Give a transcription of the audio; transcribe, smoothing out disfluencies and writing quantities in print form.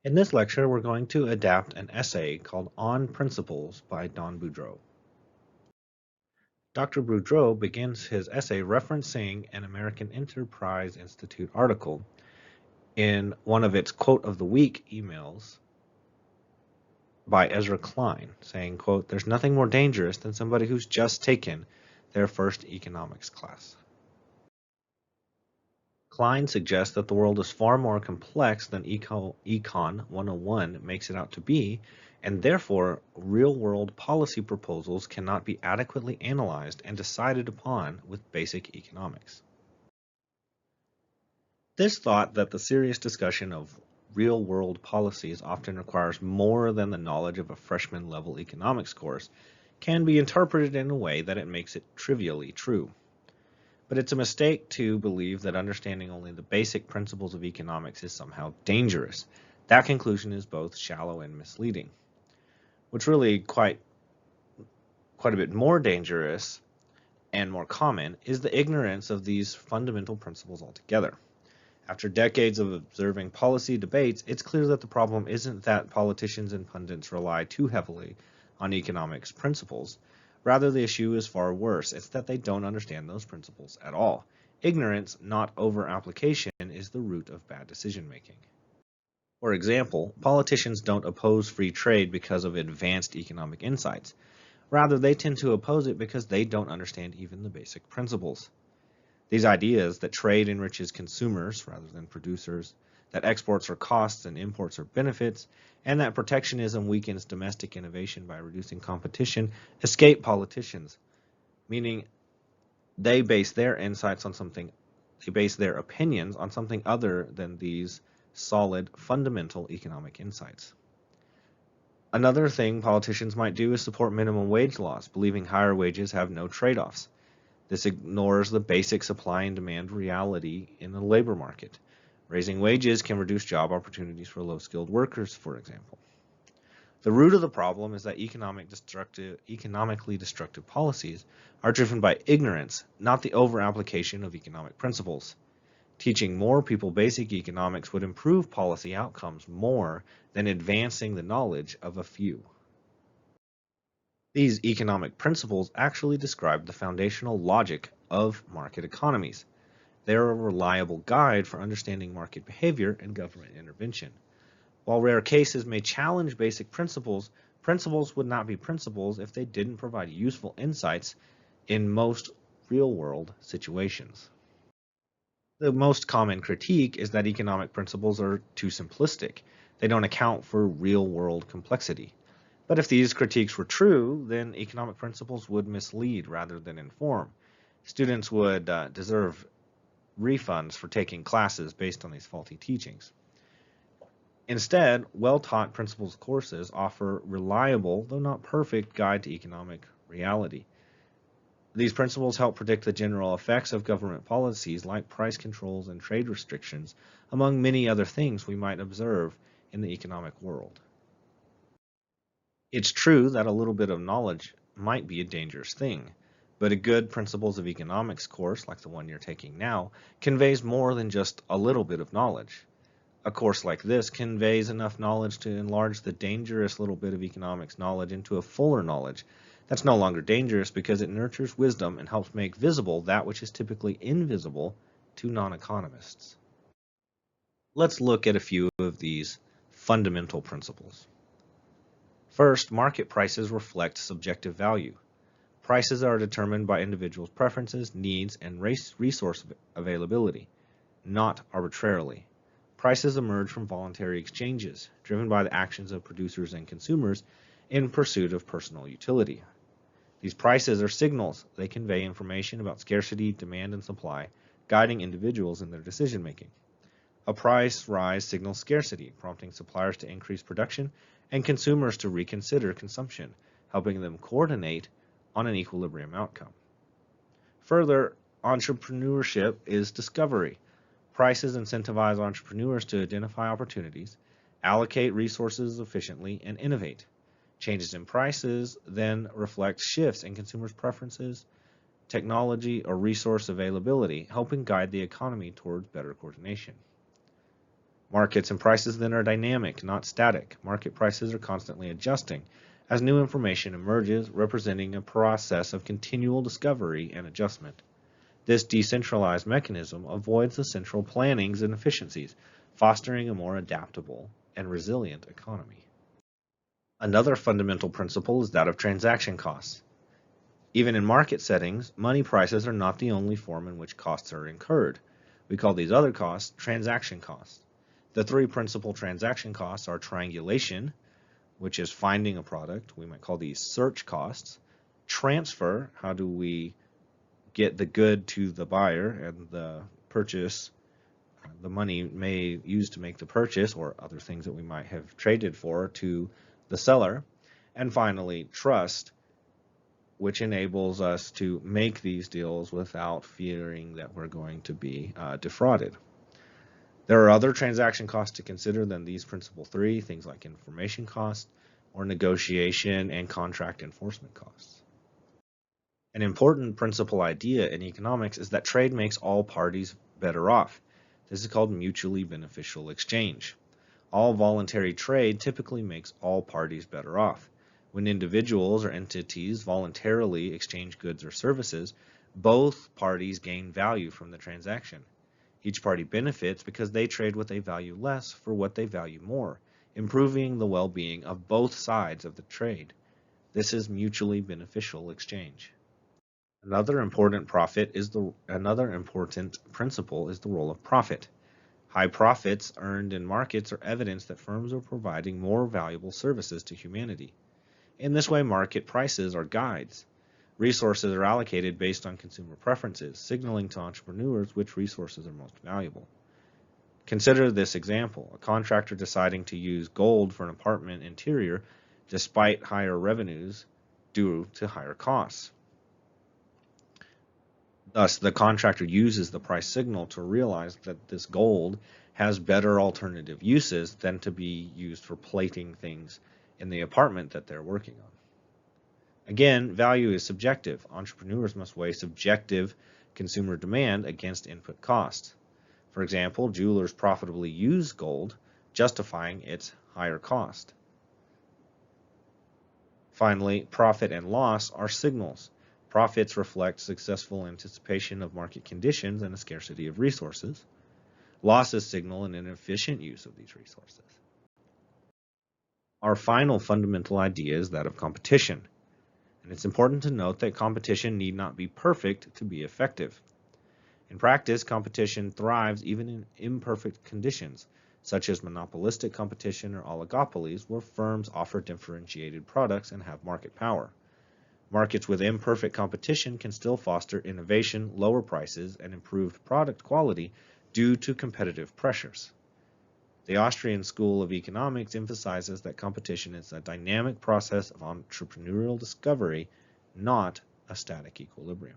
In this lecture, we're going to adapt an essay called On Principles by Don Boudreaux. Dr. Boudreaux begins his essay referencing an American Enterprise Institute article in one of its quote of the week emails by Ezra Klein, saying, quote, "There's nothing more dangerous than somebody who's just taken their first economics class." Klein suggests that the world is far more complex than Econ 101 makes it out to be, and therefore real-world policy proposals cannot be adequately analyzed and decided upon with basic economics. This thought that the serious discussion of real-world policies often requires more than the knowledge of a freshman-level economics course can be interpreted in a way that it makes it trivially true. But it's a mistake to believe that understanding only the basic principles of economics is somehow dangerous. That conclusion is both shallow and misleading. What's really quite a bit more dangerous and more common is the ignorance of these fundamental principles altogether. After decades of observing policy debates, it's clear that the problem isn't that politicians and pundits rely too heavily on economics principles. Rather, the issue is far worse. It's that they don't understand those principles at all. Ignorance, not over-application, is the root of bad decision-making. For example, politicians don't oppose free trade because of advanced economic insights. Rather, they tend to oppose it because they don't understand even the basic principles. These ideas that trade enriches consumers rather than producers, that exports are costs and imports are benefits, and that protectionism weakens domestic innovation by reducing competition escape politicians, meaning they base their opinions on something other than these solid, fundamental economic insights. Another thing politicians might do is support minimum wage laws, believing higher wages have no trade-offs. This ignores the basic supply and demand reality in the labor market. Raising wages can reduce job opportunities for low-skilled workers, for example. The root of the problem is that economically destructive policies are driven by ignorance, not the over-application of economic principles. Teaching more people basic economics would improve policy outcomes more than advancing the knowledge of a few. These economic principles actually describe the foundational logic of market economies. They are a reliable guide for understanding market behavior and government intervention. While rare cases may challenge basic principles, principles would not be principles if they didn't provide useful insights in most real-world situations. The most common critique is that economic principles are too simplistic. They don't account for real-world complexity. But if these critiques were true, then economic principles would mislead rather than inform. Students would deserve refunds for taking classes based on these faulty teachings. Instead, well-taught principles courses offer reliable, though not perfect, guide to economic reality. These principles help predict the general effects of government policies like price controls and trade restrictions, among many other things we might observe in the economic world. It's true that a little bit of knowledge might be a dangerous thing, but a good Principles of Economics course, like the one you're taking now, conveys more than just a little bit of knowledge. A course like this conveys enough knowledge to enlarge the dangerous little bit of economics knowledge into a fuller knowledge that's no longer dangerous because it nurtures wisdom and helps make visible that which is typically invisible to non-economists. Let's look at a few of these fundamental principles. First, market prices reflect subjective value. Prices are determined by individuals' preferences, needs, and resource availability, not arbitrarily. Prices emerge from voluntary exchanges, driven by the actions of producers and consumers in pursuit of personal utility. These prices are signals. They convey information about scarcity, demand, and supply, guiding individuals in their decision-making. A price rise signals scarcity, prompting suppliers to increase production and consumers to reconsider consumption, helping them coordinate on an equilibrium outcome. Further, entrepreneurship is discovery. Prices incentivize entrepreneurs to identify opportunities, allocate resources efficiently, and innovate. Changes in prices then reflect shifts in consumers' preferences, technology, or resource availability, helping guide the economy towards better coordination. Markets and prices then are dynamic, not static. Market prices are constantly adjusting as new information emerges, representing a process of continual discovery and adjustment. This decentralized mechanism avoids the central plannings and efficiencies, fostering a more adaptable and resilient economy. Another fundamental principle is that of transaction costs. Even in market settings, money prices are not the only form in which costs are incurred. We call these other costs transaction costs. The three principal transaction costs are triangulation, which is finding a product. We might call these search costs. Transfer, how do we get the good to the buyer, and the purchase, the money may use to make the purchase or other things that we might have traded for to the seller. And finally, trust, which enables us to make these deals without fearing that we're going to be defrauded. There are other transaction costs to consider than these principal three, things like information costs or negotiation and contract enforcement costs. An important principal idea in economics is that trade makes all parties better off. This is called mutually beneficial exchange. All voluntary trade typically makes all parties better off. When individuals or entities voluntarily exchange goods or services, both parties gain value from the transaction. Each party benefits because they trade what they value less for what they value more, improving the well-being of both sides of the trade. This is mutually beneficial exchange. Another important principle is the role of profit. High profits earned in markets are evidence that firms are providing more valuable services to humanity. In this way, market prices are guides. Resources are allocated based on consumer preferences, signaling to entrepreneurs which resources are most valuable. Consider this example: a contractor deciding to use gold for an apartment interior despite higher revenues due to higher costs. Thus, the contractor uses the price signal to realize that this gold has better alternative uses than to be used for plating things in the apartment that they're working on. Again, value is subjective. Entrepreneurs must weigh subjective consumer demand against input costs. For example, jewelers profitably use gold, justifying its higher cost. Finally, profit and loss are signals. Profits reflect successful anticipation of market conditions and a scarcity of resources. Losses signal an inefficient use of these resources. Our final fundamental idea is that of competition. And it's important to note that competition need not be perfect to be effective. In practice, competition thrives even in imperfect conditions, such as monopolistic competition or oligopolies, where firms offer differentiated products and have market power. Markets with imperfect competition can still foster innovation, lower prices, and improved product quality due to competitive pressures. The Austrian School of Economics emphasizes that competition is a dynamic process of entrepreneurial discovery, not a static equilibrium.